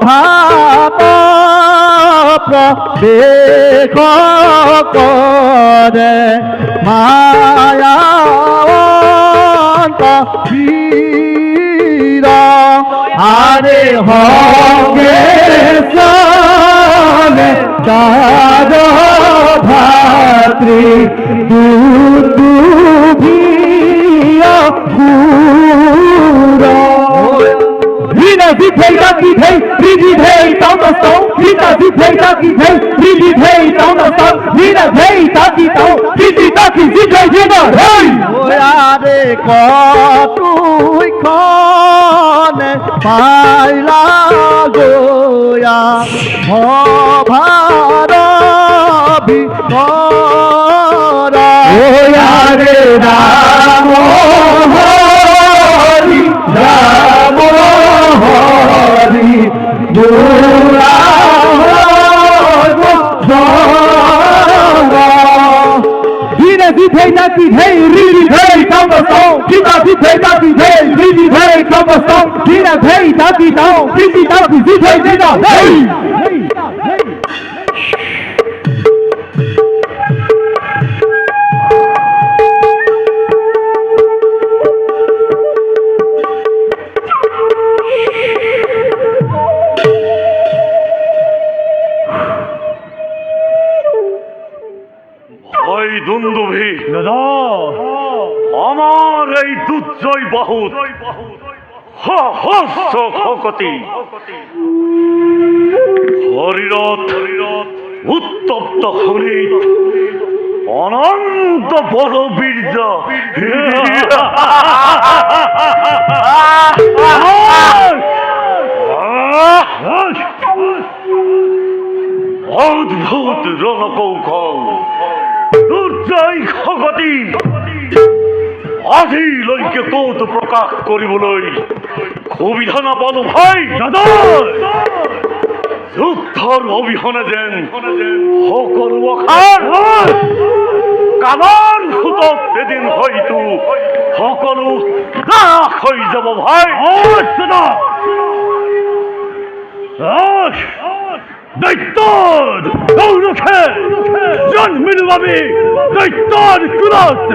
ভাব প্রবেশ করে মায়াবন্ত বীর আরে হবে চলে তার ভাতৃ দুর্দুভিয়া পুরা Rina Vithei Daki Thei, Ridi Thei Tao Da Sao, Rina Vithei Daki Thei, Ridi Thei Tao Da Sao, Rina Thei Daki Tao, Ridi Daki Vithei Rina Thei. Ore kotui khone paila goya, bharabi kora. Ore Ramo Hari Ramo Hari Dura Dina Vithei Daki Thei, Ridi Thei Tao Da Sao, Dina Vithei Daki Thei, Ridi Thei Tao Da Sao, Dina Thei Daki Tao, Ridi Daki Vithei Rina Thei. দুন্দুভি দাদা আমার এই দুর্জয় বহুত হস্ত খকতি হরিরথ উত্তপ্ত হরি অনন্ত বড় বীর্য অদ্ভুত রণকৌশল দুর্জয় খগতি আজি লৈকে কৌত প্রকাশ কৰিবলৈ সুবিধা নাপালো ভাই দাদা যুদ্ধৰ অবিহনে যেন সকলো অখাৰ কালৰ খুটত এদিন হয়তো সকলো নাশ হৈ যাব ভাই দাদা দৈত্যৰ গৌৰখে জন্মিলো আমি দৈত্যৰ কুলত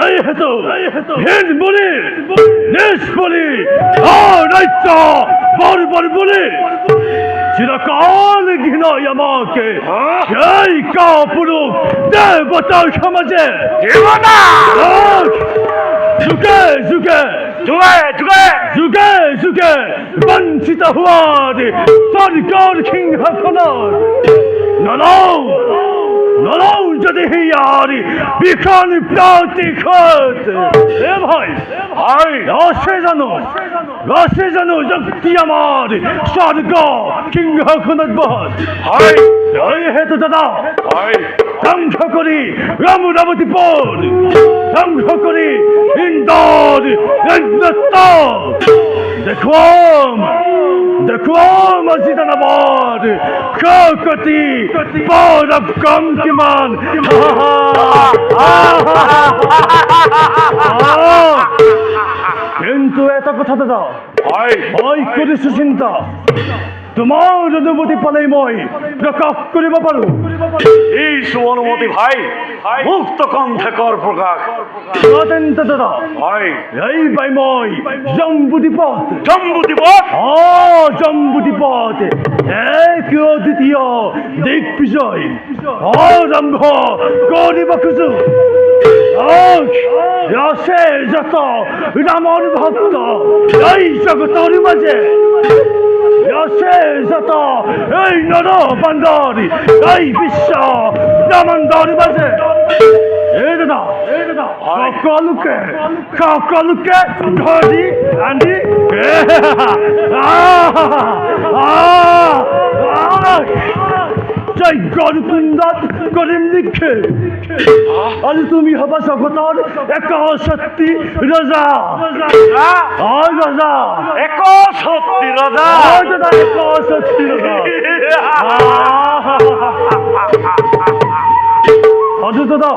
এই হেতু হিন্দ বলি নিষ্বলি দৈত্য বর্বর বলি চিরকাল ঘৃণায় আমাকে সেই কাপুরুষ দেবতা সমাজে যুগে যুগে যুগে যুগে বঞ্চিত হওয়ার সরকার সিংহাসনের নরৌ যদি হিয়ারি বিখন প্রতিশোধ এ ভাই রসে জানো শক্তি আমার স্বর্গ সিংহাসনের বহন এই হেতু দাদা ধ্বংস করি রামরাবতীপুর ধ্বংস করি ইন্দোর দেখো মসজিদানাবাদ খকতি পরব কম কিমান কিন্তু এটা কথা দাদা ভয় করিছো চিন্তা তোমাৰ অনুমতি পালেই মই প্ৰকাশ কৰিব পাৰো এই অনুমতি ভাই মুক্ত কণ্ঠে কৰ প্ৰকাশ দাদা এই পাই মই জম্বুদ্বীপত এক দ্বিতীয় দিগ্বিজয় আৰম্ভ কৰিব খোজো ৰসে যত ৰামৰ ভক্ত এই জগতৰ মাজে রসে যত এই নর বান্দরি এই বিশ্ব ব্রহ্মাণ্ডর মাঝে এই দাদা সকলকে ধরি আনি জয় গরুকুন্দর করিম লিখে আর তুমি হবা জগতর এক সত্যি রাজা রাজা এক সত্যি রাজা এক সত্যি রাজা অজু দাদা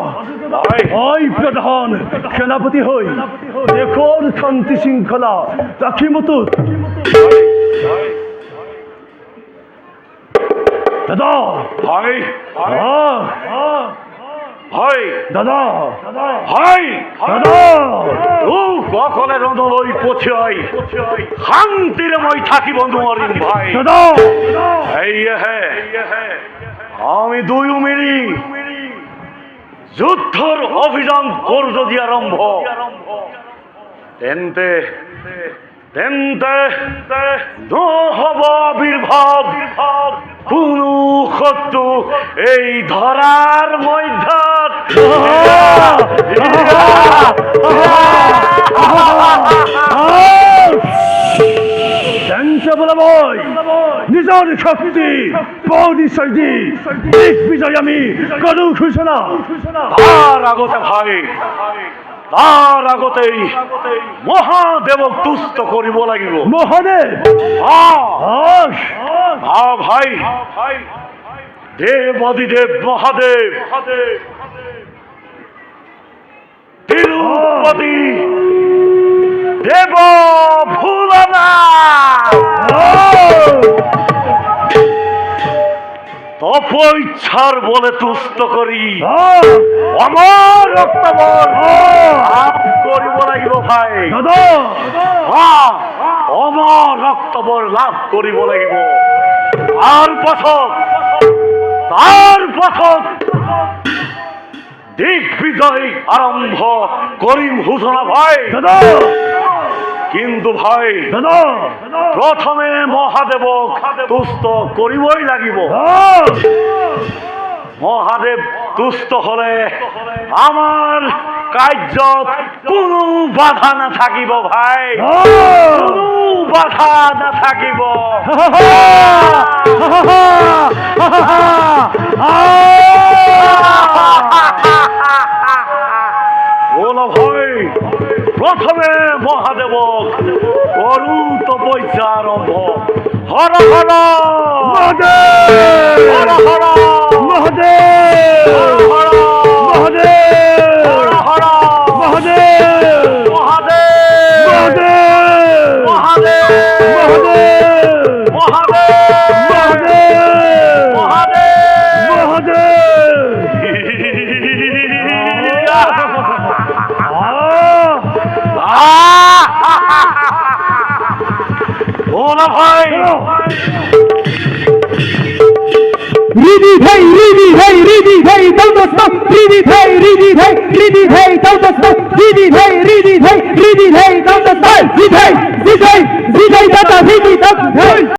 ওই প্রধান সেনাপতি হই এখন শান্তি শৃঙ্খলা রাখি মতো দাদা ভাই ভাই দাদা ভাই দাদা ও কখনে রন্ধই পছাই শান্তিরে মই থাকিব নোৱাৰিম ভাই দাদা এইহে আমি দুয়ো মিলি যুদ্ধৰ অভিযান কৰো যদি আৰম্ভ তেন্তে তেন্তে নহব আবিৰ্ভাৱ কোনো শত্ৰু এই ধৰাৰ মধ্যত বলে মই নিজৰ শক্তি পৰিচয় দি দিগ্বিজয় আমি কৰো ঘোষণা তার আগতে ভাই তার আগতেই মহাদেৱক তুষ্ট কৰিব লাগিব মহাদেৱ ভাই দেৱ অধিদেৱ মহাদেৱ তিৰুপতি দেৱ ভোলানাথ তপইচ্ছার বলে তুষ্ট করি আমার রক্তবল লাভ করিব লাগিব ভাই আমার রক্তবল লাভ করিব লাগিব তার পাছত দিগ্বিজয় আরম্ভ করিম ঘোষণা ভাই কিন্তু ভাই প্রথমে মহাদেৱক তুষ্ট কৰিবই লাগিব মহাদেৱ তুষ্ট হলে আমার কাৰ্যত কোনো বাধা নাথাকিব ভাই কোনো বাধা নাথাকিব বলো ভাই প্রথমে মহাদেৱক করু তপস্যা আরম্ভ হর হর মহাদেৱ হর হর মহাদেৱ হর মহাদেৱ হর মহাদেৱ মহাদেৱ মহাদেৱ মহাদেৱ মহাদেৱ মহাদেৱ বলো ভাই Ridi hey, don't stop. Ridi hey, don't stop. Ridi hey, don't stop. Ridi hey, don't stop. Ridi hey.